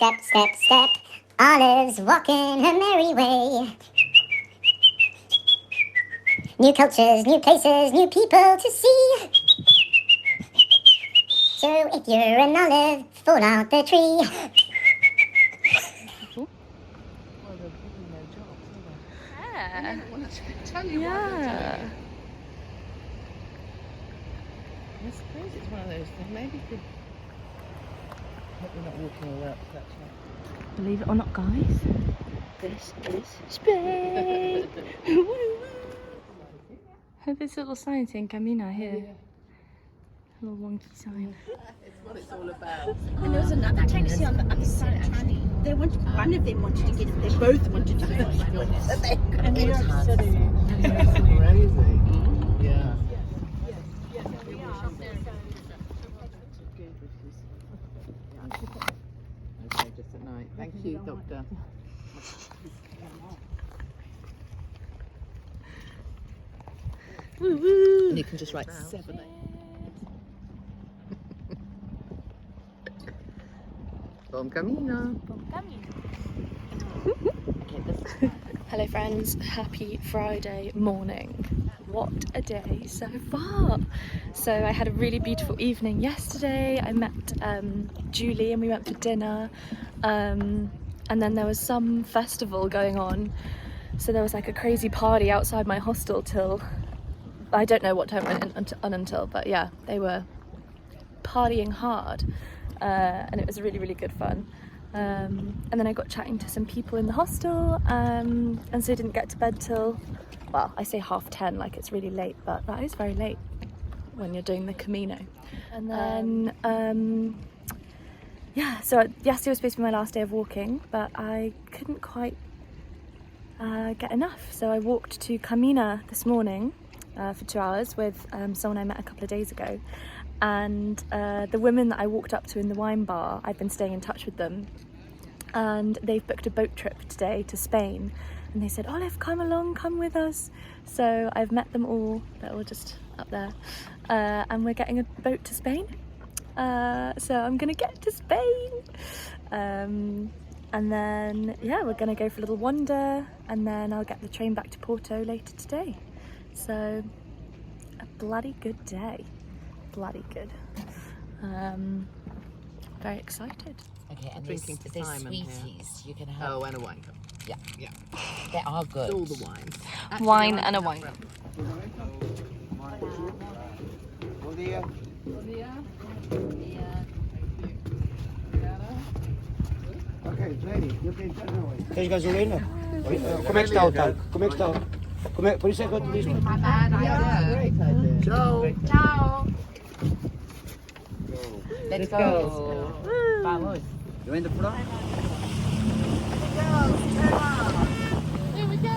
step, step, step. Olive's walking her merry way. New cultures, new places, new people to see. So if you're an olive, fall out the tree. Well, there's probably no jobs, are there? Yeah. I want to tell you what I'm going to tell you. I suppose it's one of those things. Maybe you could. Hope we're not walking all up that way. Believe it or not, guys, this is Spain. This little sign saying Camino here. A little wonky sign. It's what it's all about. And there was another taxi on the other side actually. They wanted, one of them wanted to get it. They both wanted to get it. And New York City. That's crazy. Yeah. Okay, just at night. Thank you, Doctor. Woo woo. And you can just write 7 Bon Camino. Hello friends, happy Friday morning. What a day so far. So I had a really beautiful evening yesterday. I met Julie and we went for dinner, and then there was some festival going on, so there was like a crazy party outside my hostel till I don't know what time it went on until, but yeah, they were partying hard, and it was really, really good fun. And then I got chatting to some people in the hostel, and so I didn't get to bed till, well, I say 10:30, like it's really late, but that is very late when you're doing the Camino. And then, yeah, so yesterday was supposed to be my last day of walking, but I couldn't quite get enough. So I walked to Camino this morning for 2 hours with someone I met a couple of days ago. And the women that I walked up to in the wine bar, I've been staying in touch with them, and they've booked a boat trip today to Spain, and they said, Olive, come along, come with us. So I've met them all, they're all just up there, and we're getting a boat to Spain. So I'm gonna get to Spain, and then yeah, we're gonna go for a little wander, and then I'll get the train back to Porto later today. So a bloody good day. Bloody good. Very excited. Okay, and Drinking there's to Simon here. sweeties you can have. Oh, and a wine cup. Yeah. Yeah. They are good. All the wines. Wine and a wine cup. Tens gasolina? Como é que está o tanque? Como é que está? Por isso é que eu te disse. Ciao. Ciao. Let's go. Vamos. You in the front? Here we go.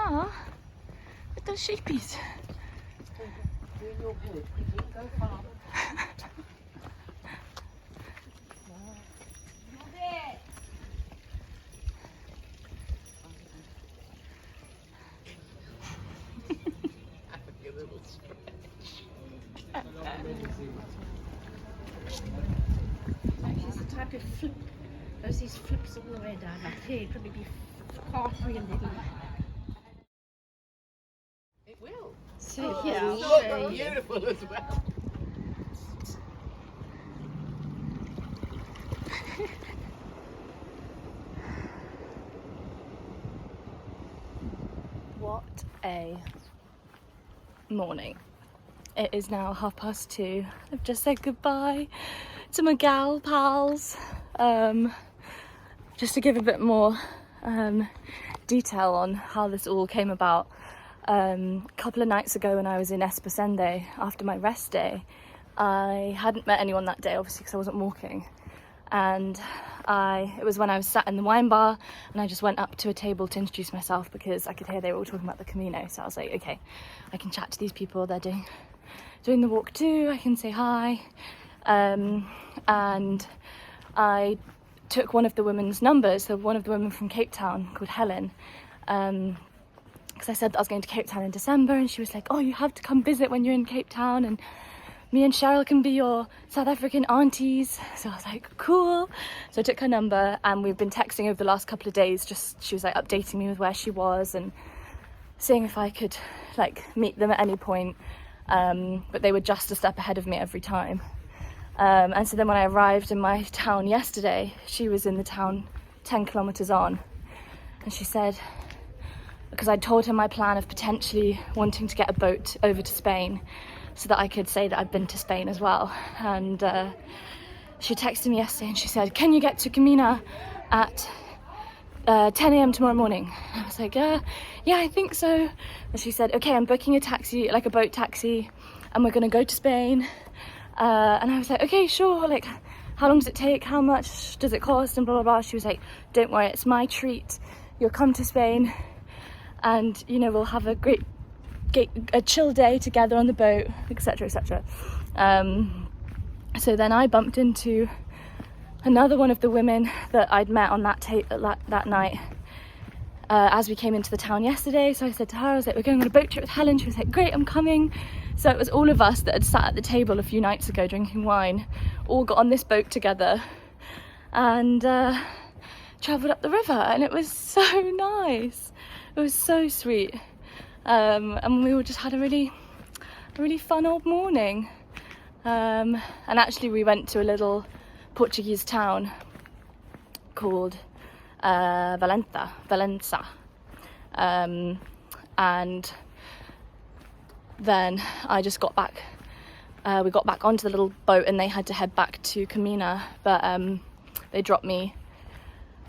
Ah, little sheepies. It's the type of flip. There's these flips all the way down. Like here, it'd probably be halfway and then. It will. So here, I'll It's show so you. beautiful as well. What a morning. It is now 2:30. I've just said goodbye to my gal pals Just to give a bit more detail on how this all came about. A couple of nights ago when I was in Espasende after my rest day, I hadn't met anyone that day, obviously, because I wasn't walking. And it was when I was sat in the wine bar, and I just went up to a table to introduce myself because I could hear they were all talking about the Camino. So I was like, okay, I can chat to these people, they're doing the walk too, I can say hi. And I took one of the women's numbers, so one of the women from Cape Town called Helen, because I said that I was going to Cape Town in December, and she was like, oh, you have to come visit when you're in Cape Town, and me and Cheryl can be your South African aunties. So I was like, cool. So I took her number, and we've been texting over the last couple of days. She was like updating me with where she was and seeing if I could like meet them at any point. But they were just a step ahead of me every time. And so then when I arrived in my town yesterday, she was in the town 10 kilometers on. And she said, because I told her my plan of potentially wanting to get a boat over to Spain so that I could say that I'd been to Spain as well. And she texted me yesterday and she said, can you get to Camino at 10 a.m. tomorrow morning? And I was like, yeah, I think so. And she said, okay, I'm booking a taxi, like a boat taxi, and we're gonna go to Spain. And I was like, okay, sure, like, how long does it take? How much does it cost? And blah, blah, blah. She was like, don't worry, it's my treat. You'll come to Spain and, you know, we'll have a chill day together on the boat, etc., etc. So then I bumped into another one of the women that I'd met on that night as we came into the town yesterday. So I said to her, I was like, we're going on a boat trip with Helen. She was like, great, I'm coming. So it was all of us that had sat at the table a few nights ago drinking wine, all got on this boat together and travelled up the river, and it was so nice. It was so sweet. And we all just had a really fun old morning. And actually we went to a little Portuguese town called Valença. And then I just got back, we got back onto the little boat and they had to head back to Camino, but they dropped me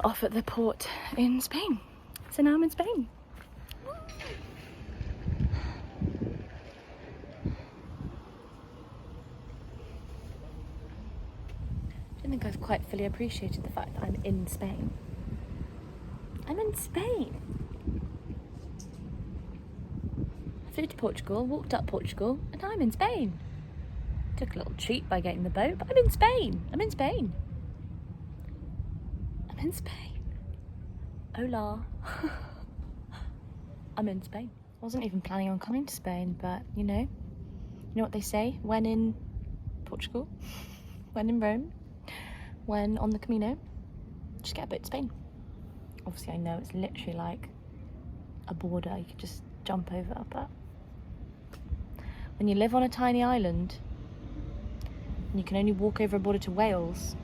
off at the port in Spain. So now I'm in Spain. I don't think I've quite fully appreciated the fact that I'm in Spain. I'm in Spain. I flew to Portugal, walked up Portugal, and I'm in Spain. Took a little treat by getting the boat, but I'm in Spain. I'm in Spain. I'm in Spain. Hola. I'm in Spain. Wasn't even planning on coming to Spain, but you know what they say, when in Portugal, when in Rome, when on the Camino, just get a boat to Spain. Obviously I know it's literally like a border, you could just jump over, but when you live on a tiny island and you can only walk over a border to Wales,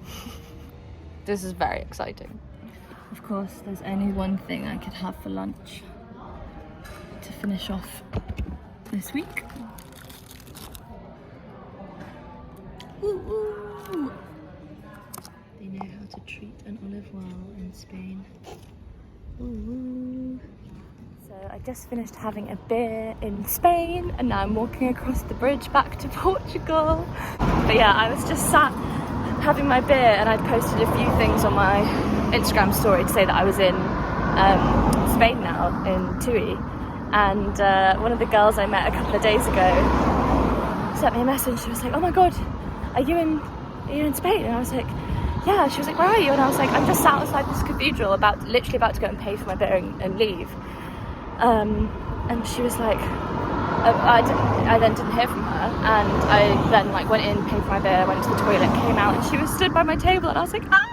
this is very exciting. Of course, there's only one thing I could have for lunch to finish off this week. Ooh. They know how to treat an olive well in Spain. Ooh. So I just finished having a beer in Spain and now I'm walking across the bridge back to Portugal. But yeah, I was just sat having my beer and I'd posted a few things on my Instagram story to say that I was in Spain now, in Tui. And one of the girls I met a couple of days ago sent me a message. She was like, oh my god, are you in Spain? And I was like, yeah. She was like, where are you? And I was like, I'm just sat outside this cathedral, literally about to go and pay for my beer and leave. And she was like, I then didn't hear from her, and I then like went in, paid for my beer, went to the toilet, came out, and she was stood by my table, and I was like, ah!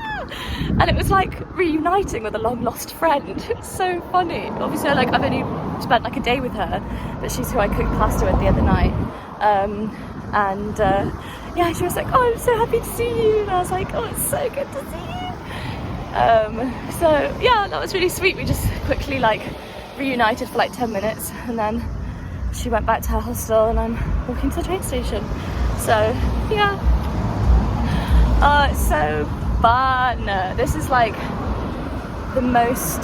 And it was like reuniting with a long lost friend. It's so funny. Obviously I've only spent like a day with her, but she's who I cooked pasta with the other night. Yeah, she was like, oh, I'm so happy to see you, and I was like, oh, it's so good to see you. So yeah, that was really sweet. We just quickly like reunited for like 10 minutes, and then she went back to her hostel and I'm walking to the train station. So yeah, it's so fun. This is like the most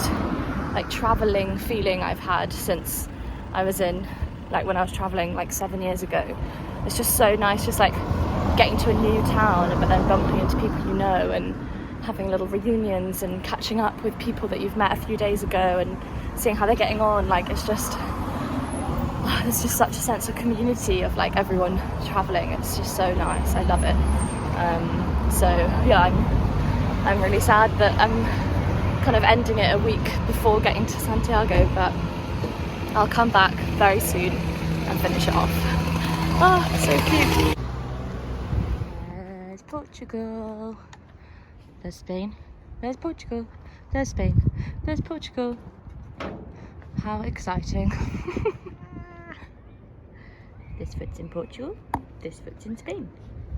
like traveling feeling I've had since I was in, like when I was traveling like 7 years ago. It's just so nice, just like getting to a new town but then bumping into people you know and having little reunions and catching up with people that you've met a few days ago and seeing how they're getting on. Like it's just, there's just such a sense of community of like everyone traveling. It's just so nice. I love it. So yeah, I'm really sad that I'm kind of ending it a week before getting to Santiago, but I'll come back very soon and finish it off. Oh, so cute. There's Portugal. There's Spain. There's Portugal. There's Spain. There's Portugal. How exciting. This foot's in Portugal. This foot's in Spain.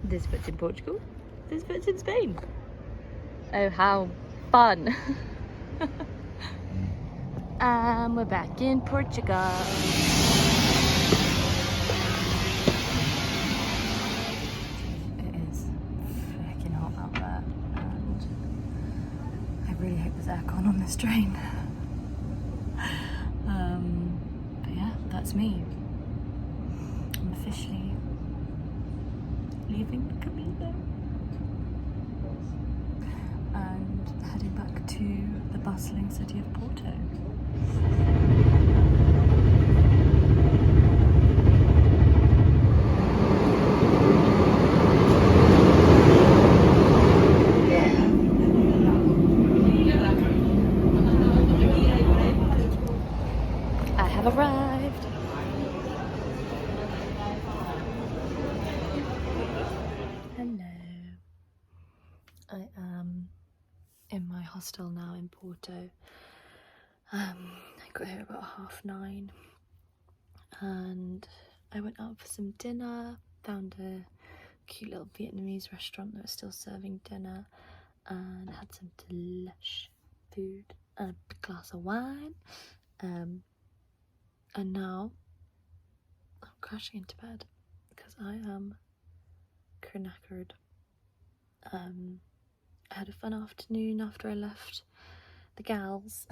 This foot's in Portugal. This foot's in Spain. Oh, how fun. And we're back in Portugal. It is freaking hot out there, and I really hope there's aircon on this train. But yeah, that's me. I'm officially leaving Camino and heading back to the bustling city of Porto. I have arrived. Hello. I am in my hostel now in Porto. I got here about 9:30 and I went out for some dinner, found a cute little Vietnamese restaurant that was still serving dinner, and had some delish food and a glass of wine. And now I'm crashing into bed because I am knackered. I had a fun afternoon after I left the gals.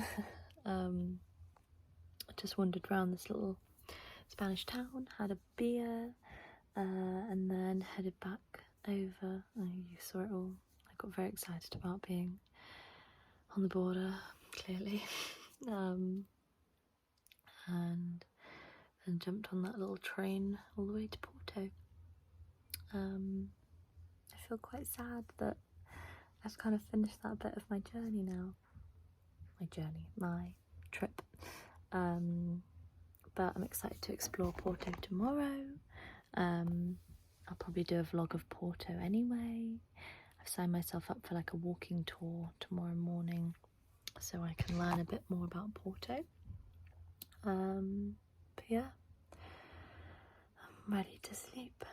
I just wandered around this little Spanish town, had a beer, and then headed back over. You saw it all. I got very excited about being on the border, clearly. And then jumped on that little train all the way to Porto. I feel quite sad that I've kind of finished that bit of my journey now. My trip. But I'm excited to explore Porto tomorrow. I'll probably do a vlog of Porto anyway. I've signed myself up for like a walking tour tomorrow morning so I can learn a bit more about Porto. But yeah, I'm ready to sleep.